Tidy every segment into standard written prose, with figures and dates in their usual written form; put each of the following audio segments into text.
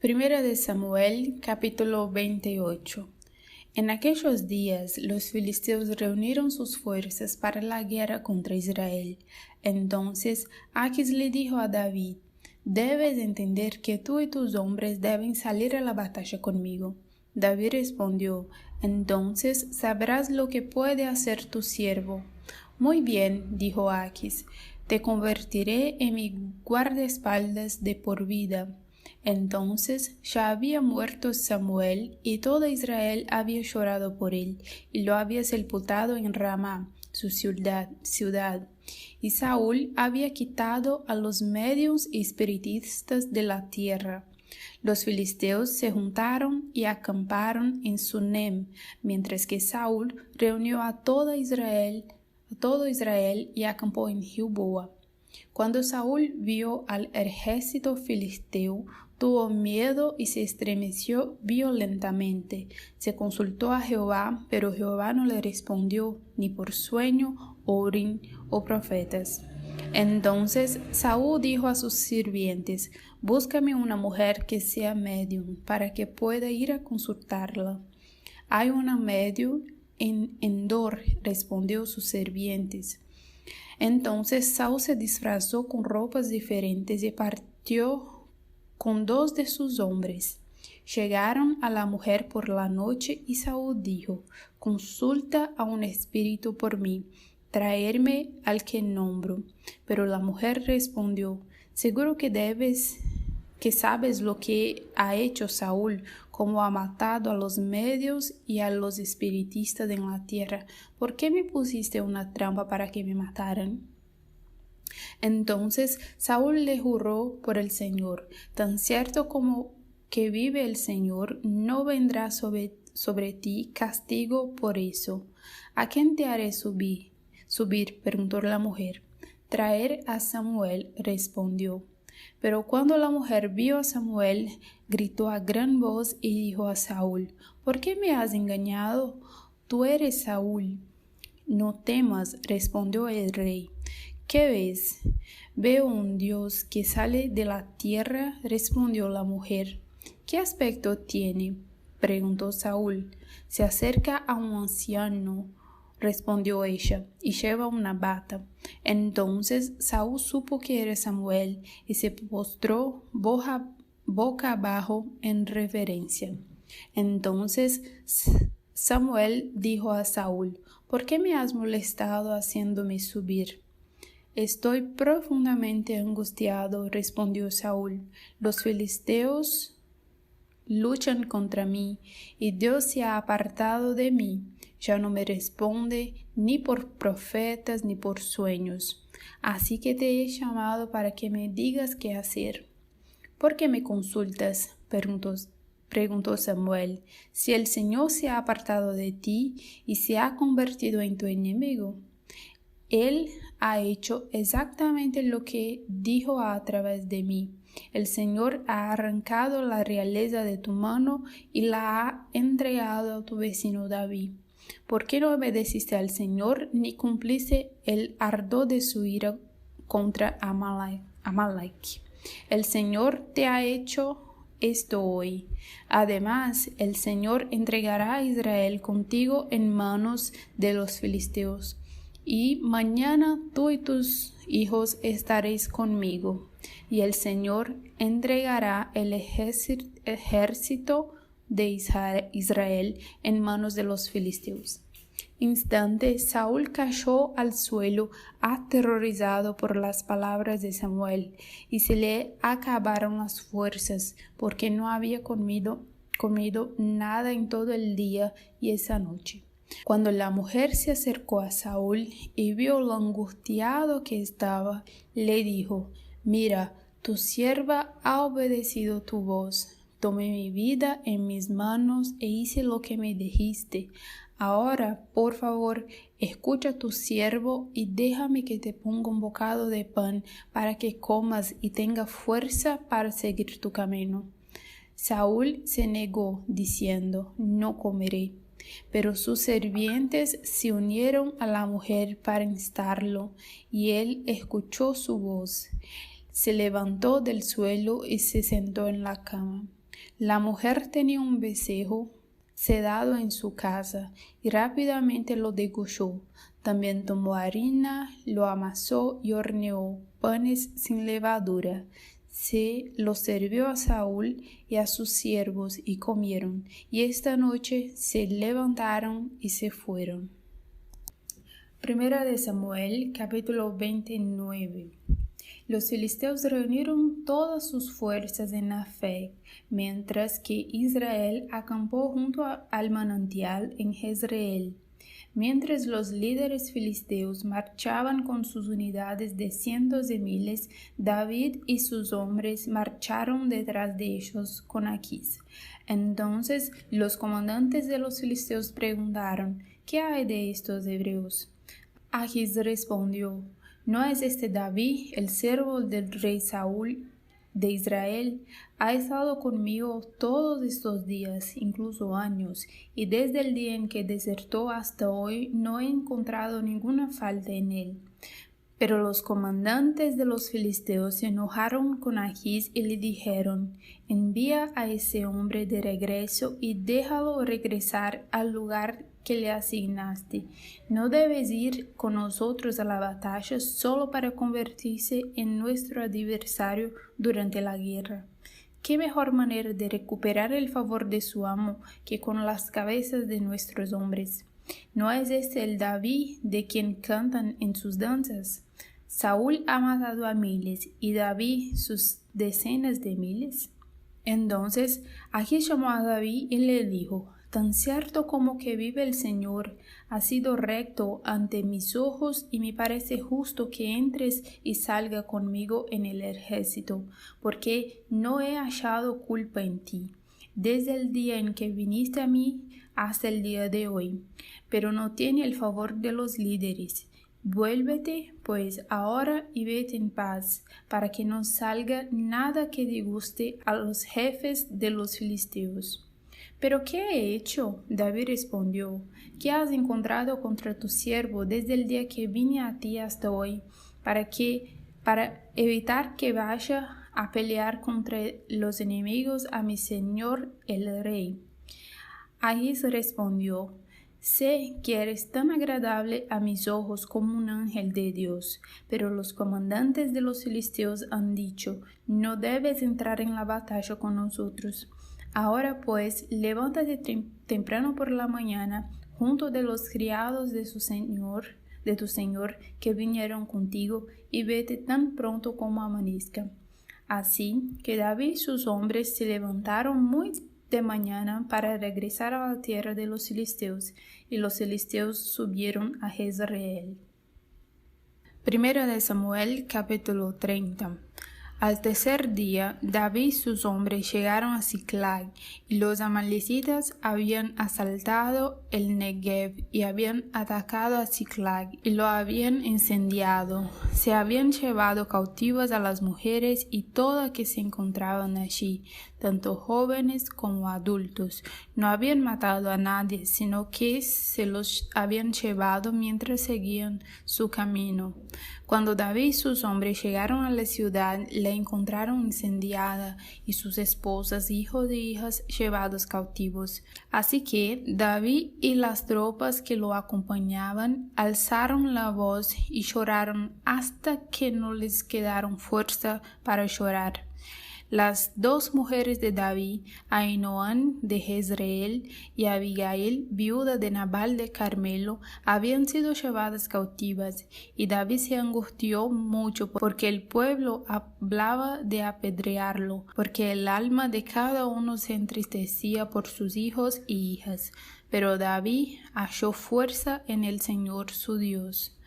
Primera de Samuel, capítulo 28. En aquellos días los filisteos reunieron sus fuerzas para la guerra contra Israel. Entonces Aquis le dijo a David: «Debes entender que tú y tus hombres deben salir a la batalla conmigo». David respondió: «Entonces sabrás lo que puede hacer tu siervo». «Muy bien», dijo Aquis, «te convertiré en mi guardaespaldas de por vida». Entonces ya había muerto Samuel, y todo Israel había llorado por él, y lo había sepultado en Ramá, su ciudad. Y Saúl había quitado a los medios espiritistas de la tierra. Los filisteos se juntaron y acamparon en Sunem, mientras que Saúl reunió a todo Israel y acampó en Gilboa. Cuando Saúl vio al ejército filisteo, tuvo miedo y se estremeció violentamente. Se consultó a Jehová, pero Jehová no le respondió, ni por sueño, Urim o profetas. Entonces Saúl dijo a sus sirvientes: «Búscame una mujer que sea medium, para que pueda ir a consultarla». «Hay una medium en Endor», respondió sus sirvientes. Entonces Saúl se disfrazó con ropas diferentes y partió con 2 de sus hombres. Llegaron a la mujer por la noche y Saúl dijo: «Consulta a un espíritu por mí, traerme al que nombro». Pero la mujer respondió: «Seguro que sabes lo que ha hecho Saúl, cómo ha matado a los medios y a los espiritistas en la tierra. ¿Por qué me pusiste una trampa para que me mataran?» Entonces Saúl le juró por el Señor: «Tan cierto como que vive el Señor, no vendrá sobre ti castigo por eso». «¿A quién te haré subir?» preguntó la mujer. «Traer a Samuel», respondió. Pero cuando la mujer vio a Samuel, gritó a gran voz y dijo a Saúl: «¿Por qué me has engañado? Tú eres Saúl». «No temas», respondió el rey. «¿Qué ves?» «Veo un Dios que sale de la tierra», respondió la mujer. «¿Qué aspecto tiene?», preguntó Saúl. «Se acerca a un anciano», respondió ella, «y lleva una bata». Entonces Saúl supo que era Samuel y se postró boca abajo en reverencia. Entonces Samuel dijo a Saúl: «¿Por qué me has molestado haciéndome subir?» «Estoy profundamente angustiado», respondió Saúl. «Los filisteos luchan contra mí, y Dios se ha apartado de mí. Ya no me responde ni por profetas ni por sueños. Así que te he llamado para que me digas qué hacer». «¿Por qué me consultas?», preguntó Samuel. «Si el Señor se ha apartado de ti y se ha convertido en tu enemigo». «Él ha hecho exactamente lo que dijo a través de mí. El Señor ha arrancado la realeza de tu mano y la ha entregado a tu vecino David. ¿Por qué no obedeciste al Señor ni cumpliste el ardor de su ira contra Amalek? El Señor te ha hecho esto hoy. Además, el Señor entregará a Israel contigo en manos de los filisteos. Y mañana tú y tus hijos estaréis conmigo, y el Señor entregará el ejército de Israel en manos de los filisteos». Instante, Saúl cayó al suelo, aterrorizado por las palabras de Samuel, y se le acabaron las fuerzas, porque no había comido nada en todo el día y esa noche. Cuando la mujer se acercó a Saúl y vio lo angustiado que estaba, le dijo: «Mira, tu sierva ha obedecido tu voz. Tomé mi vida en mis manos e hice lo que me dijiste. Ahora, por favor, escucha a tu siervo y déjame que te ponga un bocado de pan para que comas y tengas fuerza para seguir tu camino». Saúl se negó, diciendo: «No comeré». Pero sus sirvientes se unieron a la mujer para instarlo, y él escuchó su voz. Se levantó del suelo y se sentó en la cama. La mujer tenía un becerro sedado en su casa y rápidamente lo degolló. También tomó harina, lo amasó y horneó panes sin levadura. Se los sirvió a Saúl y a sus siervos y comieron, y esta noche se levantaron y se fueron. Primera de Samuel, capítulo 29. Los filisteos reunieron todas sus fuerzas en Afec, mientras que Israel acampó junto al manantial en Jezreel. Mientras los líderes filisteos marchaban con sus unidades de cientos de miles, David y sus hombres marcharon detrás de ellos con Aquis. Entonces los comandantes de los filisteos preguntaron: ¿Qué hay de estos hebreos? Aquis respondió: ¿No es este David, el siervo del rey Saúl de Israel? Ha estado conmigo todos estos días, incluso años, y desde el día en que desertó hasta hoy no he encontrado ninguna falta en él. Pero los comandantes de los filisteos se enojaron con Aquis y le dijeron: envía a ese hombre de regreso y déjalo regresar al lugar que le asignaste. No debes ir con nosotros a la batalla solo para convertirse en nuestro adversario durante la guerra. ¿Qué mejor manera de recuperar el favor de su amo que con las cabezas de nuestros hombres? ¿No es este el David de quien cantan en sus danzas? Saúl ha matado a miles y David sus decenas de miles. Entonces Aquis llamó a David y le dijo: tan cierto como que vive el Señor, has sido recto ante mis ojos y me parece justo que entres y salga conmigo en el ejército, porque no he hallado culpa en ti, desde el día en que viniste a mí hasta el día de hoy, pero no tiene el favor de los líderes. Vuélvete, pues, ahora y vete en paz, para que no salga nada que disguste a los jefes de los filisteos. ¿Pero qué he hecho? David respondió: ¿qué has encontrado contra tu siervo desde el día que vine a ti hasta hoy, para evitar que vaya a pelear contra los enemigos a mi señor el rey? Aquis respondió: sé que eres tan agradable a mis ojos como un ángel de Dios, pero los comandantes de los filisteos han dicho: no debes entrar en la batalla con nosotros. Ahora pues, levántate temprano por la mañana, junto de los criados de tu señor que vinieron contigo, y vete tan pronto como amanezca. Así que David y sus hombres se levantaron muy de mañana para regresar a la tierra de los filisteos, y los filisteos subieron a Jezreel. Primera de Samuel, capítulo 30. Al tercer día, David y sus hombres llegaron a Siclag, y los amalecitas habían asaltado el Negev y habían atacado a Siclag y lo habían incendiado. Se habían llevado cautivas a las mujeres y todas que se encontraban allí, tanto jóvenes como adultos. No habían matado a nadie, sino que se los habían llevado mientras seguían su camino. Cuando David y sus hombres llegaron a la ciudad, la encontraron incendiada y sus esposas, hijos e hijas llevados cautivos. Así que David y las tropas que lo acompañaban alzaron la voz y lloraron hasta que no les quedaron fuerza para llorar. Las dos mujeres de David, Ahinoam de Jezreel y Abigail, viuda de Nabal de Carmelo, habían sido llevadas cautivas, y David se angustió mucho porque el pueblo hablaba de apedrearlo, porque el alma de cada uno se entristecía por sus hijos y hijas. Pero David halló fuerza en el Señor su Dios.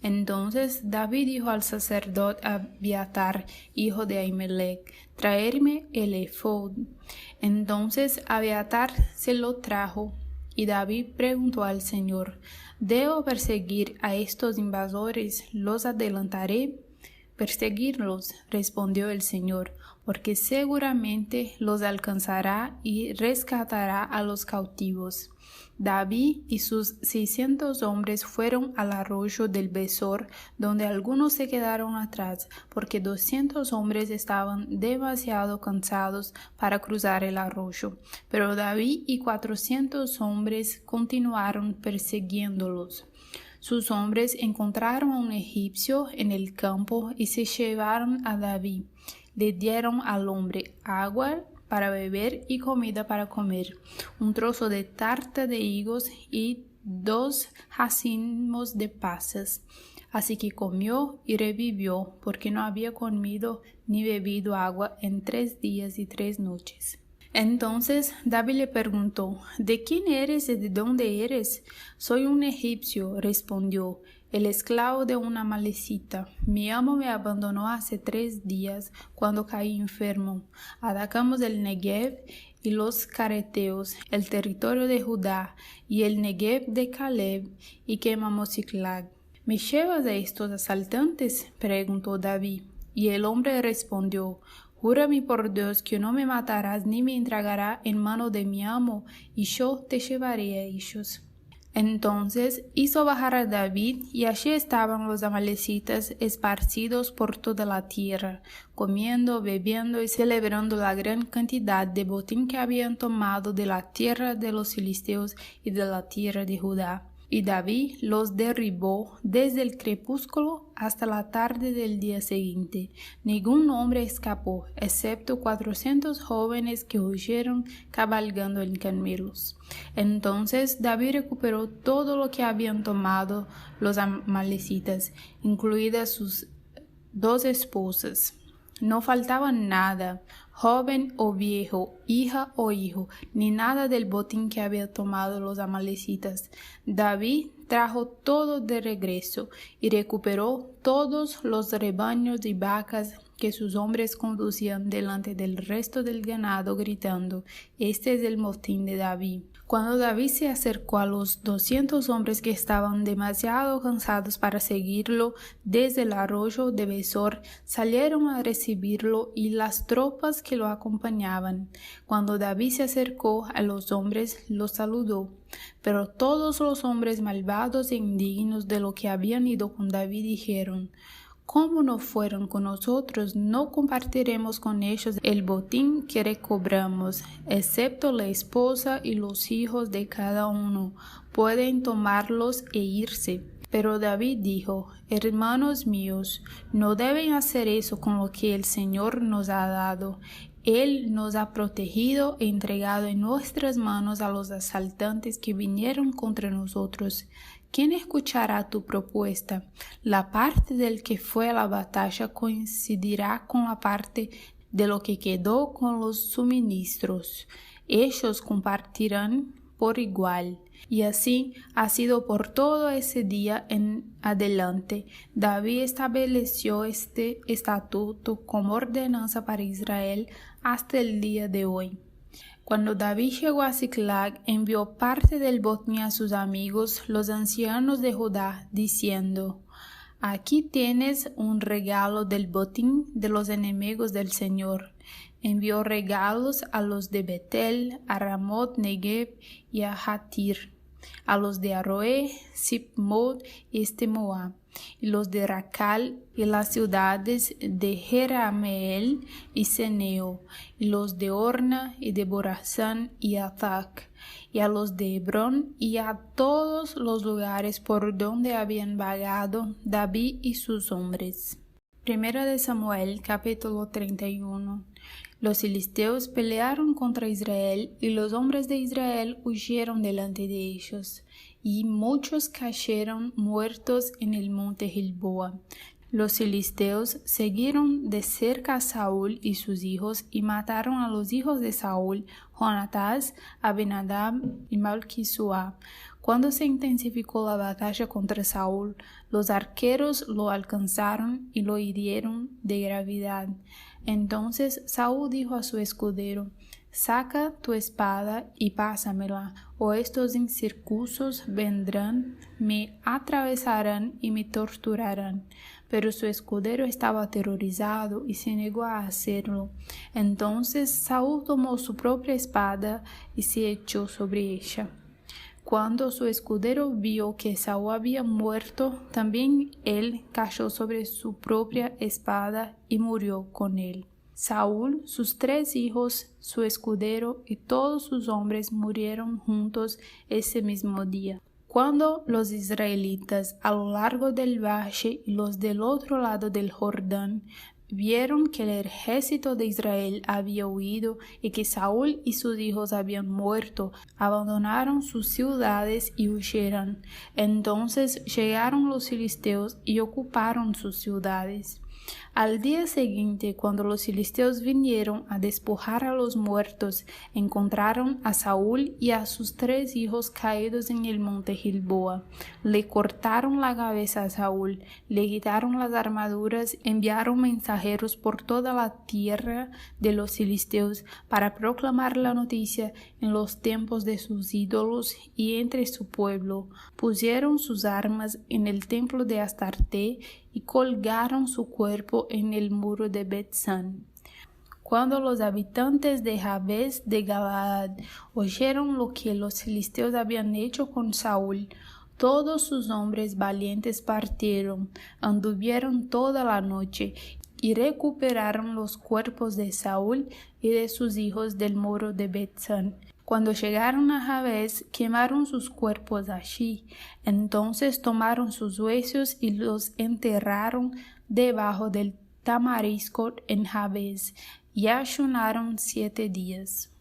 Entonces David dijo al sacerdote Abiatar, hijo de Ahimelech: traerme el efod. Entonces Abiatar se lo trajo, y David preguntó al Señor: ¿debo perseguir a estos invasores? ¿Los adelantaré? Perseguirlos, respondió el Señor, porque seguramente los alcanzará y rescatará a los cautivos. David y sus 600 hombres fueron al arroyo del Besor, donde algunos se quedaron atrás, porque 200 hombres estaban demasiado cansados para cruzar el arroyo. Pero David y 400 hombres continuaron persiguiéndolos. Sus hombres encontraron a un egipcio en el campo y se llevaron a David. Le dieron al hombre agua para beber y comida para comer, un trozo de tarta de higos y 2 racimos de pasas. Así que comió y revivió, porque no había comido ni bebido agua en 3 días y 3 noches. Entonces David le preguntó: ¿De quién eres y de dónde eres? Soy un egipcio, respondió, el esclavo de una amalecita. Mi amo me abandonó hace 3 días cuando caí enfermo. Atacamos el Negev y los careteos, el territorio de Judá y el Negev de Caleb, y quemamos Siclag. ¿Me llevas a estos asaltantes?, preguntó David. Y el hombre respondió: Júrame por Dios que no me matarás ni me entregarás en mano de mi amo, y yo te llevaré a ellos. Entonces hizo bajar a David, y allí estaban los amalecitas esparcidos por toda la tierra, comiendo, bebiendo y celebrando la gran cantidad de botín que habían tomado de la tierra de los filisteos y de la tierra de Judá. Y David los derribó desde el crepúsculo hasta la tarde del día siguiente. Ningún hombre escapó, excepto 400 jóvenes que huyeron cabalgando en camelos. Entonces David recuperó todo lo que habían tomado los amalecitas, incluidas sus 2 esposas. No faltaba nada, joven o viejo, hija o hijo, ni nada del botín que había tomado los amalecitas. David trajo todo de regreso y recuperó todos los rebaños y vacas que sus hombres conducían delante del resto del ganado, gritando: «Este es el botín de David». Cuando David se acercó a los 200 hombres que estaban demasiado cansados para seguirlo desde el arroyo de Besor, salieron a recibirlo y las tropas que lo acompañaban. Cuando David se acercó a los hombres, los saludó. Pero todos los hombres malvados e indignos de lo que habían ido con David dijeron: «¿Cómo no fueron con nosotros? No compartiremos con ellos el botín que recobramos, excepto la esposa y los hijos de cada uno. Pueden tomarlos e irse». Pero David dijo: «Hermanos míos, no deben hacer eso con lo que el Señor nos ha dado. Él nos ha protegido e entregado en nuestras manos a los asaltantes que vinieron contra nosotros. ¿Quién escuchará tu propuesta? La parte del que fue a la batalla coincidirá con la parte de lo que quedó con los suministros. Ellos compartirán por igual». Y así ha sido por todo ese día en adelante. David estableció este estatuto como ordenanza para Israel hasta el día de hoy. Cuando David llegó a Siclag, envió parte del botín a sus amigos, los ancianos de Judá, diciendo: «Aquí tienes un regalo del botín de los enemigos del Señor». Envió regalos a los de Betel, a Ramot Negev y a Jatir, a los de Aroé, Sipmot y Estemoa, y los de Racal y las ciudades de Jerameel y Seneo, y los de Orna y de Borazán y Atac, y a los de Hebrón y a todos los lugares por donde habían vagado David y sus hombres. Primera de Samuel, capítulo 31. Los filisteos pelearon contra Israel, y los hombres de Israel huyeron delante de ellos, y muchos cayeron muertos en el monte Gilboa. Los filisteos siguieron de cerca a Saúl y sus hijos, y mataron a los hijos de Saúl, Jonatás, Abinadab y Malquisua. Cuando se intensificó la batalla contra Saúl, los arqueros lo alcanzaron y lo hirieron de gravedad. Entonces Saúl dijo a su escudero: «Saca tu espada y pásamela, o estos incircuncisos vendrán, me atravesarán y me torturarán». pero su escudero estaba aterrorizado y se negó a hacerlo. Entonces Saúl tomó su propia espada y se echó sobre ella. Cuando su escudero vio que Saúl había muerto, también él cayó sobre su propia espada y murió con él. Saúl, sus 3 hijos, su escudero y todos sus hombres murieron juntos ese mismo día. Cuando los israelitas a lo largo del valle y los del otro lado del Jordán vieron que el ejército de Israel había huido y que Saúl y sus hijos habían muerto, abandonaron sus ciudades y huyeron. Entonces llegaron los filisteos y ocuparon sus ciudades. Al día siguiente, cuando los filisteos vinieron a despojar a los muertos, encontraron a Saúl y a sus 3 hijos caídos en el monte Gilboa. Le cortaron la cabeza a Saúl, le quitaron las armaduras, enviaron mensajeros por toda la tierra de los filisteos para proclamar la noticia en los templos de sus ídolos y entre su pueblo. Pusieron sus armas en el templo de Astarte y colgaron su cuerpo en el muro de Bet-San. Cuando los habitantes de Jabes de Galaad oyeron lo que los filisteos habían hecho con Saúl, todos sus hombres valientes partieron, anduvieron toda la noche y recuperaron los cuerpos de Saúl y de sus hijos del muro de Bet-San. Cuando llegaron a Jabes, quemaron sus cuerpos allí. Entonces tomaron sus huesos y los enterraron debajo del tamarisco en Jabes, y ayunaron 7 días.